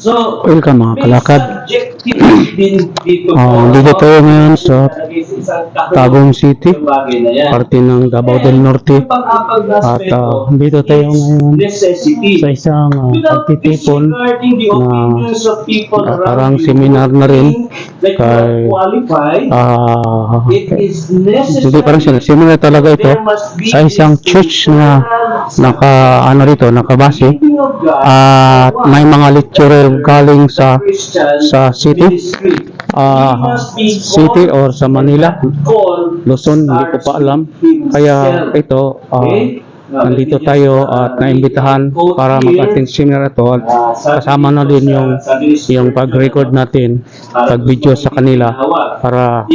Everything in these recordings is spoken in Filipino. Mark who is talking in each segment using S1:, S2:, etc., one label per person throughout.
S1: Welcome mga kalakad. Dito tayo ngayon sa Tagum City, parte ng Davao del Norte. At dito tayo ngayon sa isang pagtitipon na parang seminar na rin. Kay hindi parang seminar talaga ito sa isang church na nakabase at may mga lecturer galing sa city or sa Manila, Luzon, hindi ko pa alam. Kaya ito nandito tayo at naimbitahan para mag-attend seminar ito at kasama na din yung pag-record natin, pag-video sa kanila para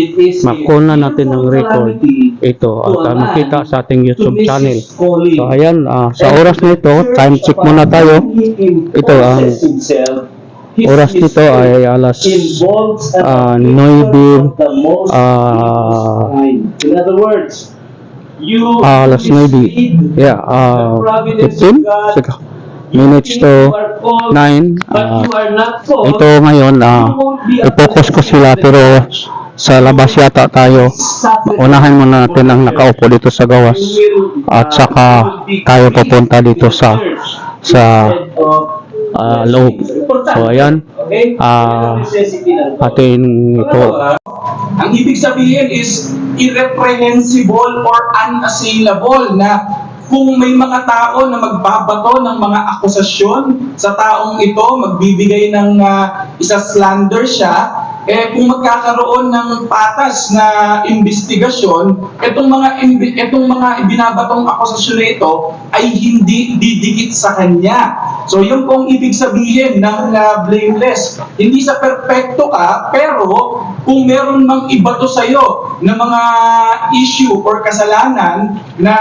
S1: makuna natin ng record ito at makita sa ating YouTube channel. So ayan, sa oras na ito, time check muna tayo. Ito ang oras nito ay alas 9 alas 9 15 minutes to 9. Ito ngayon i-focus ko sila pero sa labas yata tayo. Unahin muna natin ang nakaupo dito sa gawas at saka tayo pupunta dito sa loob. So ayan, atin ito.
S2: Ang ibig sabihin is irreprehensible or unassailable, na kung may mga tao na magbabato ng mga akusasyon sa taong ito, magbibigay ng isa-slander siya, kung magkakaroon ng patas na investigasyon, itong mga ibinabatong akusasyon na ito ay hindi didikit sa kanya. So yun pong ibig sabihin ng blameless. Hindi sa perpekto ka, pero kung meron mang ibato sa'yo na mga issue or kasalanan na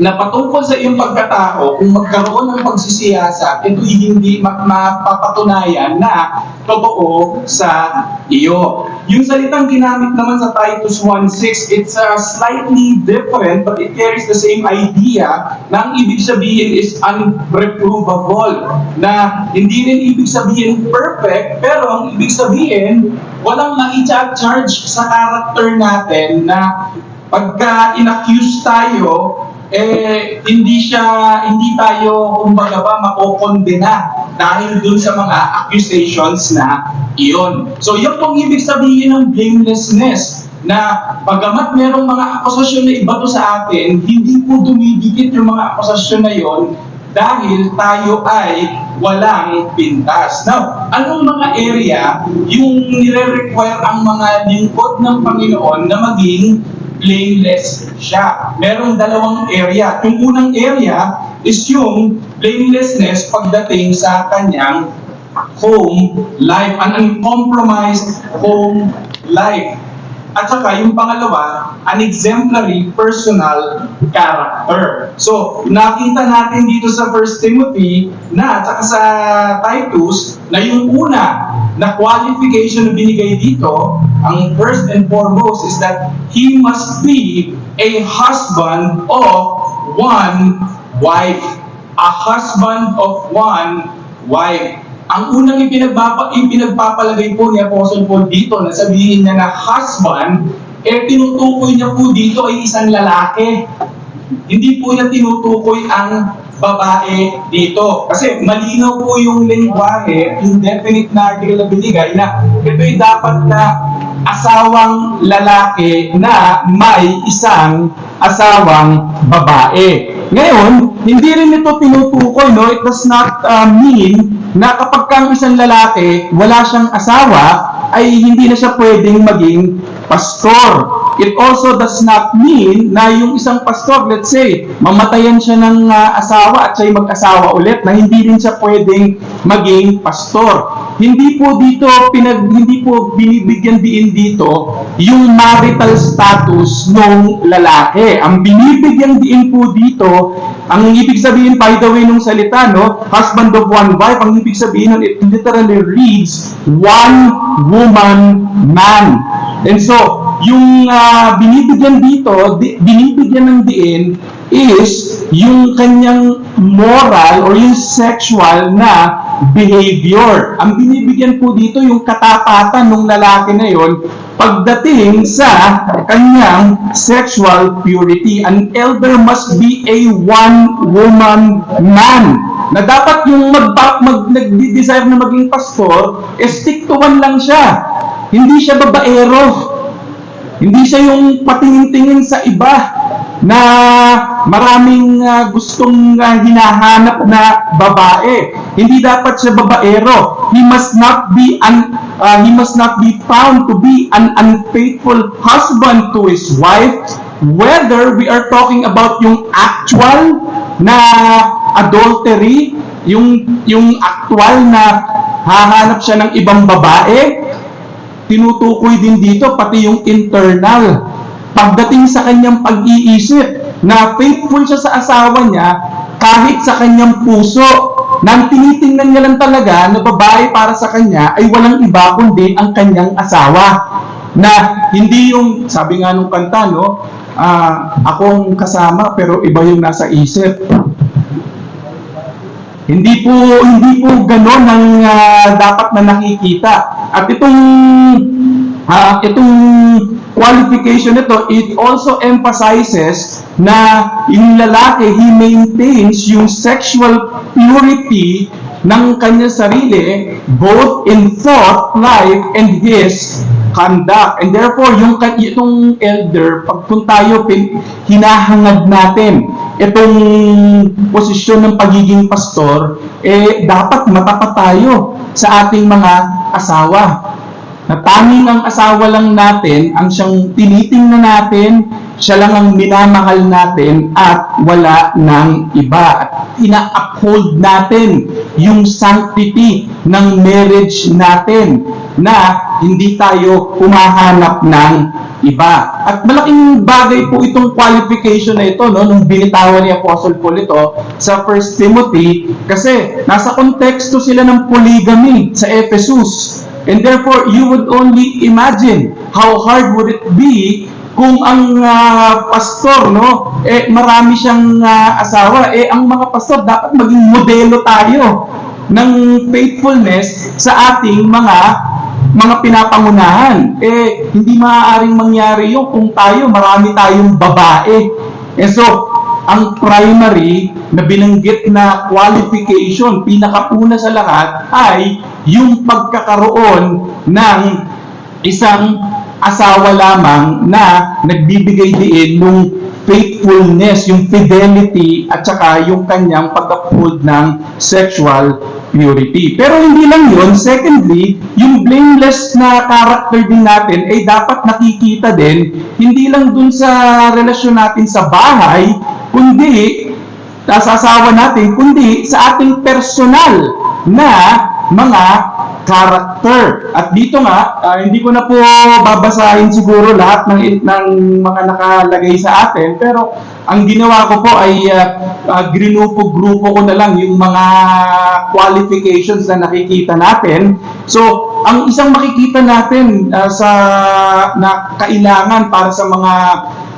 S2: patungkol sa iyong pagkatao, kung magkaroon ng pagsisiyasat, ito hindi mapapatunayan na totoo sa iyo. Yung salitang ginamit naman sa Titus 1:6, it's slightly different but it carries the same idea na ang ibig sabihin is unreprovable, na hindi rin ibig sabihin perfect, pero ang ibig sabihin walang ma-charge sa character natin na pagka in-accuse tayo, hindi tayo kumbaga ba makokondena dahil dun sa mga accusations na iyon. So yun pong ibig sabihin ng blamelessness, na pagamat merong mga akusasyon na ibato sa atin, hindi po dumidikit yung mga akusasyon na yon dahil tayo ay walang pintas. Now, anong mga area yung nire-require ang mga lingkod ng Panginoon na maging blameless siya? Merong dalawang area. Yung unang area is yung blamelessness pagdating sa kanyang home life, an uncompromised home life. At saka yung pangalawa, an exemplary personal character. So, nakita natin dito sa 1 Timothy at saka sa Titus na yung una na qualification na binigay dito, ang first and foremost is that he must be a husband of one wife. A husband of one wife. Ang unang ipinagpapalagay po ni Apostle Paul dito na sabihin niya na husband, tinutukoy niya po dito ay isang lalaki. Hindi po niya tinutukoy ang babae dito. Kasi malinaw po yung lengguwahe, yung definite na article na binigay, na ito'y dapat na asawang lalaki na may isang asawang babae. Ngayon, hindi rin ito tinutukoy, no? It does not mean na kapag kang isang lalaki, wala siyang asawa, ay hindi na siya pwedeng maging pastor. It also does not mean na yung isang pastor, let's say, mamatayan siya ng asawa at siya'y mag-asawa ulit, na hindi rin siya pwedeng maging pastor. Hindi po binibigyan diin dito yung marital status ng lalaki. Ang binibigyan diin po dito, ang ibig sabihin, by the way, nung salita, no, husband of one wife, ang ibig sabihin nun, it literally reads one woman man. And so, yung binibigyan dito, binibigyan ng diin is yung kanyang moral or yung sexual na behavior. Ang binibigyan po dito yung katapatan ng lalaki na yon pagdating sa kanyang sexual purity. An elder must be a one-woman man. Na dapat yung nag-desire na maging pastor, stick to one lang siya. Hindi siya babaero. Hindi siya yung patingin-tingin sa iba na maraming gustong hinahanap na babae. Hindi dapat siya babaero. He must not be found to be an unfaithful husband to his wife, whether we are talking about yung actual na adultery, yung actual na hahanap siya ng ibang babae. Tinutukoy din dito pati yung internal. Pagdating sa kanyang pag-iisip na faithful siya sa asawa niya kahit sa kanyang puso, nang tinitingnan niya lang talaga na babae para sa kanya ay walang iba kundi ang kanyang asawa. Na hindi yung, sabi nga nung kanta, no, akong kasama pero iba yung nasa isip. Hindi po gano'n ang dapat na nakikita. At itong qualification nito, it also emphasizes na yung lalaki, he maintains yung sexual purity ng kanyang sarili, both in thought, life, and his conduct. And therefore, itong elder, kung tayo hinahangad natin itong posisyon ng pagiging pastor, dapat matapat tayo sa ating mga asawa. Na tanging ang asawa lang natin ang siyang tinitingnan natin, siya lang ang minamahal natin at wala ng iba. At ina-uphold natin yung sanctity ng marriage natin na hindi tayo humahanap ng iba. At malaking bagay po itong qualification na ito, no, nung binitawan ni Apostle Paul ito sa 1 Timothy, kasi nasa konteksto sila ng polygamy sa Ephesus. And therefore, you would only imagine how hard would it be kung ang pastor, no, marami siyang asawa. Ang mga pastor dapat maging modelo tayo ng faithfulness sa ating mga pinapangunahan. Hindi maaaring mangyari yun kung marami tayong babae. So, ang primary na binanggit na qualification, pinakauna sa lahat, ay yung pagkakaroon ng isang asawa lamang na nagbibigay diin ng faithfulness, yung fidelity, at saka yung kanyang pag-uphold ng sexual purity. Pero hindi lang yun. Secondly, yung blameless na character din natin ay dapat nakikita din, hindi lang dun sa relasyon natin sa bahay, kundi sa asawa natin, kundi sa ating personal na mga character. At dito nga, hindi ko na po babasahin siguro lahat ng mga nakalagay sa atin, pero ang ginawa ko po ay grupo ko na lang yung mga qualifications na nakikita natin. So, ang isang makikita natin na kailangan para sa mga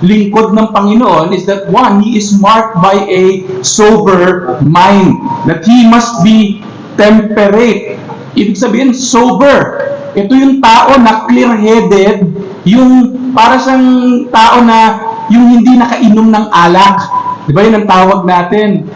S2: lingkod ng Panginoon is that one, he is marked by a sober mind. That he must be temperate. Ibig sabihin, sober. Ito yung tao na clear-headed, yung para siyang tao na yung hindi nakainom ng alak. Di ba yun ang tawag natin?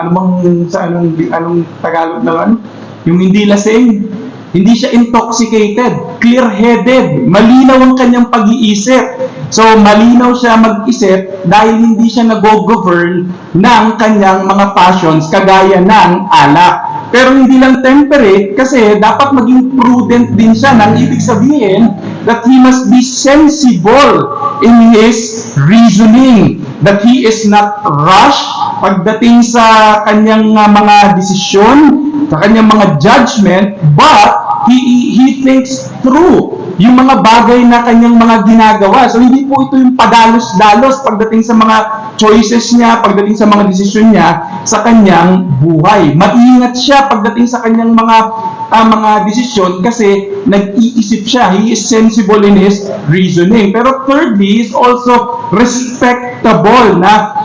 S2: Anong Tagalog naman? Yung hindi lasing. Hindi siya intoxicated, clear-headed, malinaw ang kanyang pag-iisip. So, malinaw siya mag-isip dahil hindi siya nag-govern ng kanyang mga passions kagaya ng alak. Pero hindi lang temperate kasi dapat maging prudent din siya. Nang ibig sabihin that he must be sensible in his reasoning, that he is not rushed pagdating sa kanyang mga desisyon, sa kanyang mga judgment, but he thinks through yung mga bagay na kanyang mga ginagawa. So, hindi po ito yung padalos-dalos pagdating sa mga choices niya, pagdating sa mga desisyon niya sa kanyang buhay. Maingat siya pagdating sa kanyang mga desisyon kasi nag-iisip siya. He is sensible in his reasoning. Pero thirdly, he is also respectable na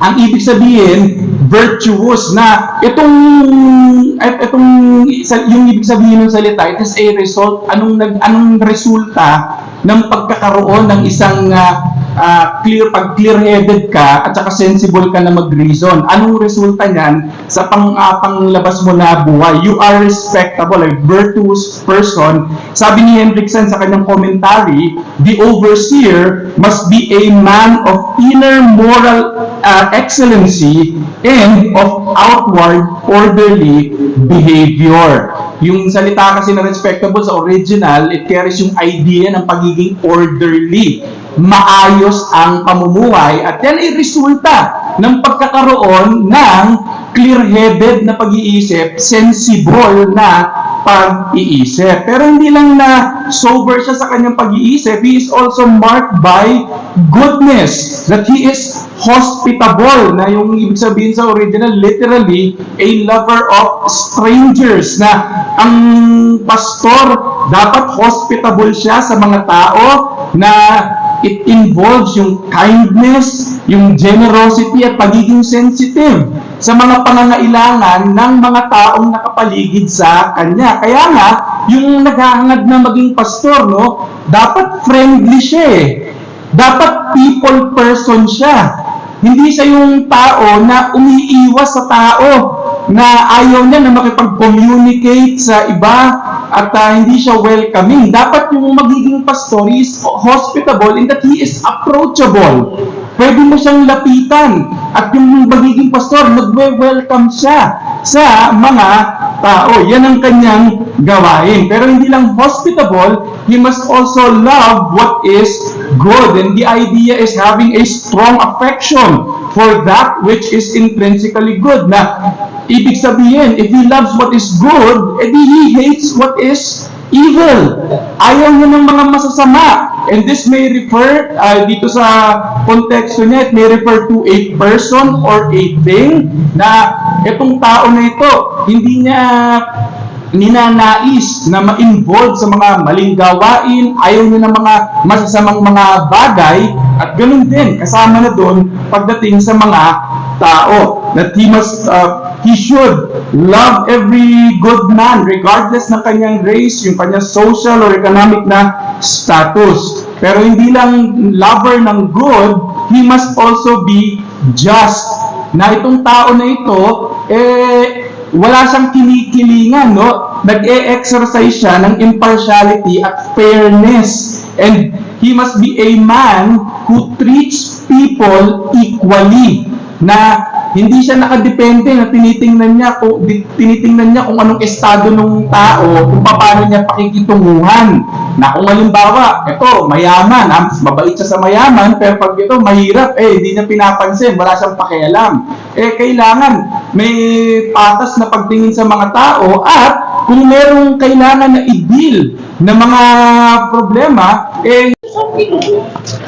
S2: ang ibig sabihin, virtuous na yung ibig sabihin ng salita, it is a result, anong resulta ng pagkakaroon ng isang clear-headed ka at saka sensible ka na mag-reason. Anong resulta niyan sa panglabas mo na buhay? You are respectable, a virtuous person. Sabi ni Hendrickson sa kanyang commentary, the overseer must be a man of inner moral excellency and of outward orderly behavior. Yung salita kasi na respectable sa original, it carries yung idea ng pagiging orderly. Maayos ang pamumuhay at yan ay resulta ng pagkakaroon ng clear-headed na pag-iisip, sensible na pag-iisip. Pero hindi lang na sober siya sa kanyang pag-iisip, he is also marked by goodness, that he is hospitable, na yung ibig sabihin sa original, literally, a lover of strangers, na ang pastor, dapat hospitable siya sa mga tao, na it involves yung kindness, yung generosity at pagiging sensitive sa mga pangangailangan ng mga taong nakapaligid sa kanya. Kaya nga, yung naghahangad na maging pastor, no, dapat friendly siya eh. Dapat people person siya. Hindi siya yung tao na umiiwas sa tao, na ayaw niya na makipag-communicate sa iba at hindi siya welcoming. Dapat yung magiging pastor is hospitable in that he is approachable. Pwede mo siyang lapitan at yung magiging pastor, nagwe-welcome siya sa mga tao. Yan ang kanyang gawain. Pero hindi lang hospitable, he must also love what is good. And the idea is having a strong affection for that which is intrinsically good. Na ibig sabihin, if he loves what is good, edi he hates what is evil. Ayaw niya ng mga masasama. And this may refer, dito sa konteksto niya, it may refer to a person or a thing, na itong tao na ito, hindi niya ninanais na ma-involve sa mga maling gawain, ayaw niya ng mga masasamang mga bagay, at ganun din, kasama na doon pagdating sa mga tao, that he should love every good man regardless ng kanyang race, yung kanyang social or economic na status. Pero hindi lang lover ng good, he must also be just. Na itong tao na ito, wala siyang kinikilingan, no? Nag-e-exercise siya ng impartiality at fairness. And he must be a man who treats people equally. Na hindi siya nakadepende na tinitingnan niya kung anong estado ng tao, kung paano niya pakikitunguhan. Na kung halimbawa, ito, mayaman, mabait siya sa mayaman, pero pag ito, mahirap, hindi niya pinapansin, wala siyang pakialam. Kailangan may patas na pagtingin sa mga tao, at kung merong kailangan na i-deal na mga problema,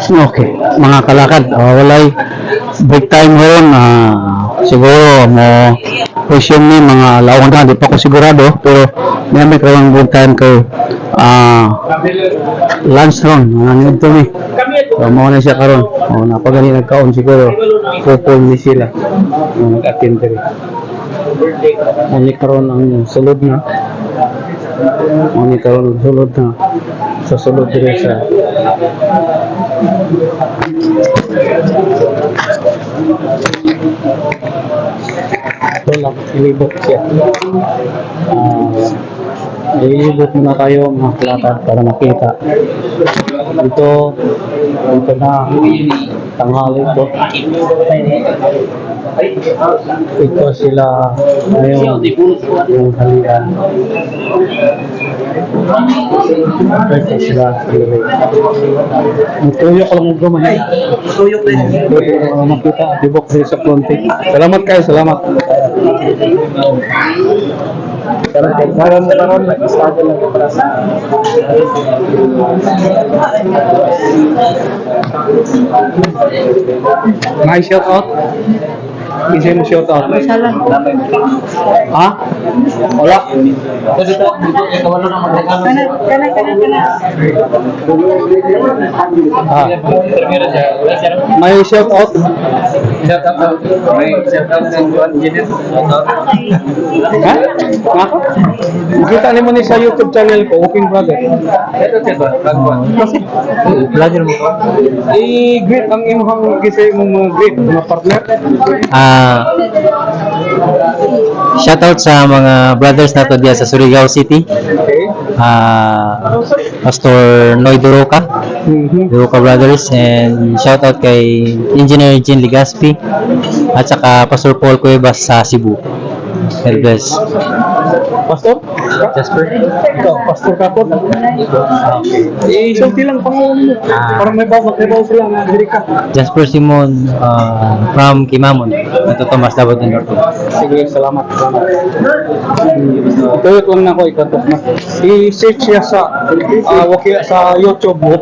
S1: Okay, mga kalakad, walay break time ngayon. Siguro mo question ni mga lawang na, di pa ko sigurado, pero may karoon break time ko lunch ron, nito ni. So, mo na siya karon. Napagaling nagkaon siguro. Pupul ni sila. Nag-attend diri. Ani karon ang sulod na. Ani karon sulod na. Sa sulod diri sa ilibot siya. Ilibot muna tayo mga kalakad para makita. Ito na tanghali ito. Ito sila ngayon yung halian. Ito sila tuyok lang mo man. Tuyok din. Makita tibok sa konti. Salamat kayo, salamat. Karon nag-start lang para sa may shout out. Isa mo shout out.
S3: Isa lang.
S1: Ha? Wala.
S3: Kana.
S1: Ah. May shout out. Ha? Nako? Makita niyo ni sa YouTube channel ko, Walking Brother.
S4: Vlogger mo ko?
S1: I-greet ang imong gisay mong greet mga partner.
S4: Shoutout sa mga brothers nato diya sa Surigao City.
S1: Okay.
S4: Pastor Noy Duroca, Duroca Brothers, and shoutout kay Engineer Jean Ligaspi at saka Pastor Paul Cuevas sa Cebu. God bless.
S1: Pastor?
S4: Jasper?
S1: Ikaw, Pastor Kapot. Isulti lang pangalan mo. Para may bawa sila na diri ka.
S4: Jasper Simon from Kimamon. Ito Tomas Davao del Norte.
S1: Sige, salamat. Tuyot lang na ako ikatot na. I-search siya sa sa YouTube.